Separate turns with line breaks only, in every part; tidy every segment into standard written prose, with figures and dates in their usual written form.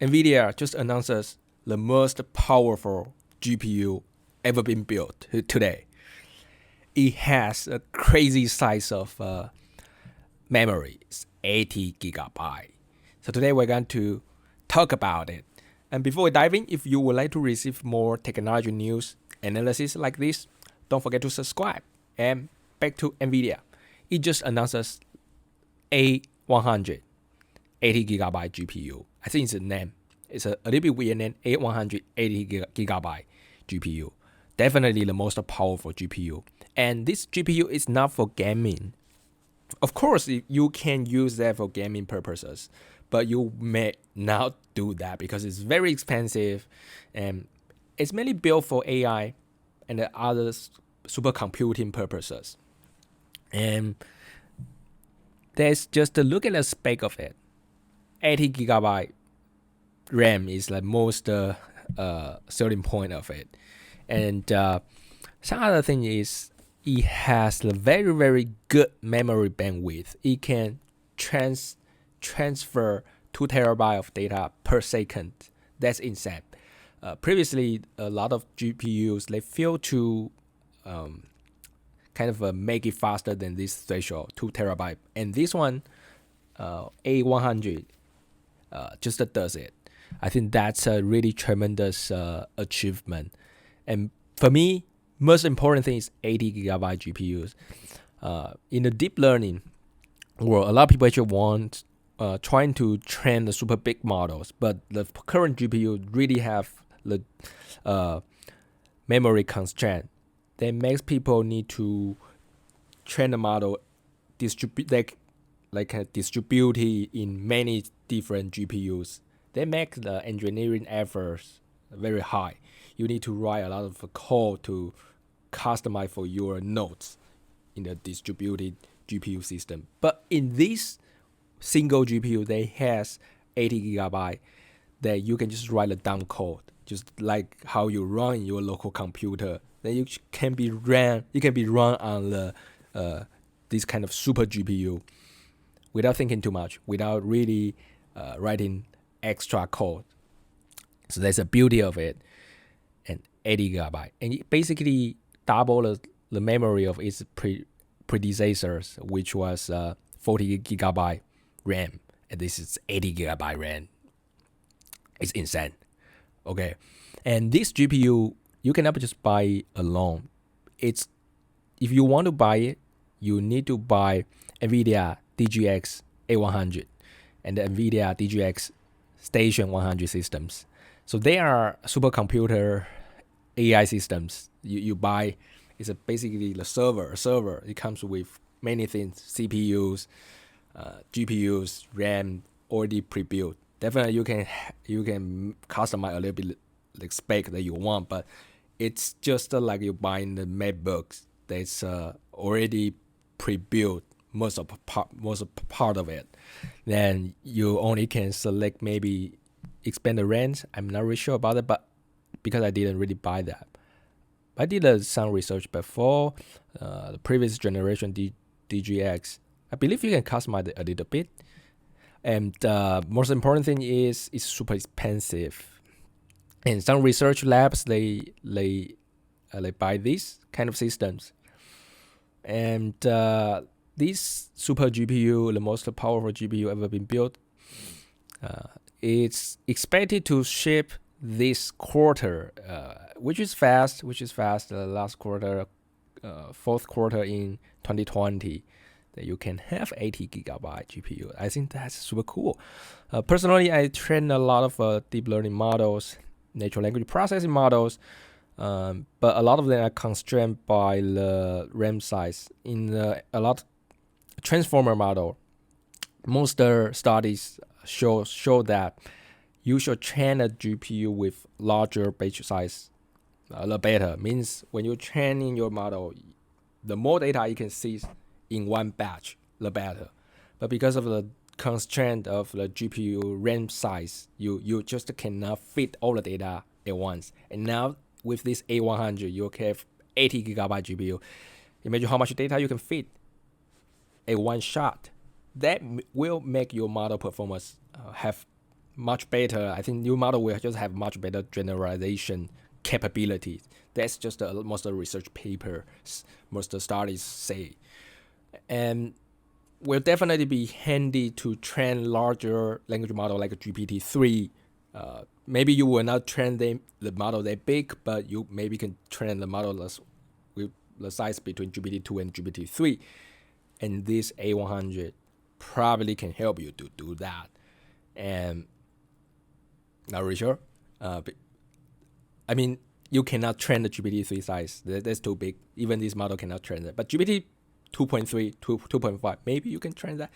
NVIDIA just announces the most powerful GPU ever been built today. It has a crazy size of memory. It's 80GB. So today we're going to talk about it. And before we dive in, if you would like to receive more technology news analysis like this, don't forget to subscribe. And back to NVIDIA. It just announces A100 80GB GPU. I think it's a name. It's a little bit weird name. A100 80GB GPU. Definitely the most powerful GPU. And this GPU is not for gaming. Of course, you can use that for gaming purposes, but you may not do that because it's very expensive, and it's mainly built for AI and the other supercomputing purposes. And there's just a look at the spec of it. 80GB RAM is the most selling point of it. And some other thing is it has a very, very good memory bandwidth. It can transfer 2 terabytes of data per second. That's insane. Previously, a lot of GPUs, they fail to kind of make it faster than this threshold, 2 terabytes. And this one, A100, just does it. I think that's a really tremendous achievement. And for me, most important thing is 80GB GPUs. In the deep learning world, a lot of people actually want trying to train the super big models, but the current GPU really have the memory constraint. That makes people need to train the model distributed in many different GPUs. They make the engineering efforts very high. You need to write a lot of code to customize for your nodes in the distributed GPU system. But in this single GPU, they has 80GB that you can just write a dumb code, just like how you run in your local computer. Then you can be run on the this kind of super GPU without thinking too much, without really writing extra code. So that's the beauty of it. And 80GB, and it basically double the memory of its predecessors, which was 40GB RAM, and this is 80GB RAM. It's insane. Okay, and this GPU you cannot just buy it alone. If you want to buy it, you need to buy NVIDIA HGX A100 and the NVIDIA HGX Station 100 systems. So they are supercomputer AI systems. You buy, it's basically the server. It comes with many things: CPUs, GPUs, RAM already pre-built. Definitely you can customize a little bit the spec that you want, but it's just like you buying the MacBooks that's already pre-built most of part of it. Then you only can select maybe expand the range. I'm not really sure about it, but because I didn't really buy that. I did some research before the previous generation DGX. I believe you can customize it a little bit. And most important thing is it's super expensive. And some research labs they buy these kind of systems. And this super GPU, the most powerful GPU ever been built, it's expected to ship this quarter, which is fast. Last quarter, fourth quarter in 2020, that you can have 80GB GPU. I think that's super cool. Personally, I train a lot of deep learning models, natural language processing models, but a lot of them are constrained by the RAM size. In a lot transformer model, most studies show that you should train a GPU with larger batch size. The better means when you train in your model, the more data you can see in one batch, the better. But because of the constraint of the GPU RAM size, you just cannot fit all the data at once. And now with this A100, you can have 80GB GPU. Imagine how much data you can fit at one shot. That will make your model performance have much better. I think new model will just have much better generalization capabilities. That's just most of the research papers, most of the studies say. And will definitely be handy to train larger language model like GPT-3. Maybe you will not train the model that big, but you maybe can train the model with the size between GPT-2 and GPT-3. And this A100 probably can help you to do that. And not really sure. I mean, you cannot train the GPT-3 size. That's too big. Even this model cannot train that. But GPT 2.3, 2.5, maybe you can train that.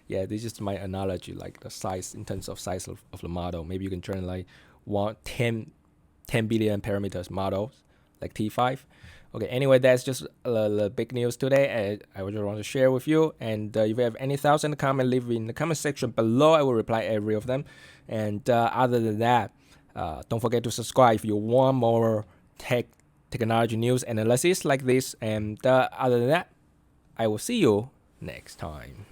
Yeah, this is my analogy, like the size, in terms of size of the model. Maybe you can train like 10 billion parameters models, like T5. Okay, anyway, that's just the big news today. I just want to share with you. And if you have any thoughts in the comment, leave in the comment section below. I will reply every of them. And other than that, don't forget to subscribe if you want more technology news analysis like this. And other than that, I will see you next time.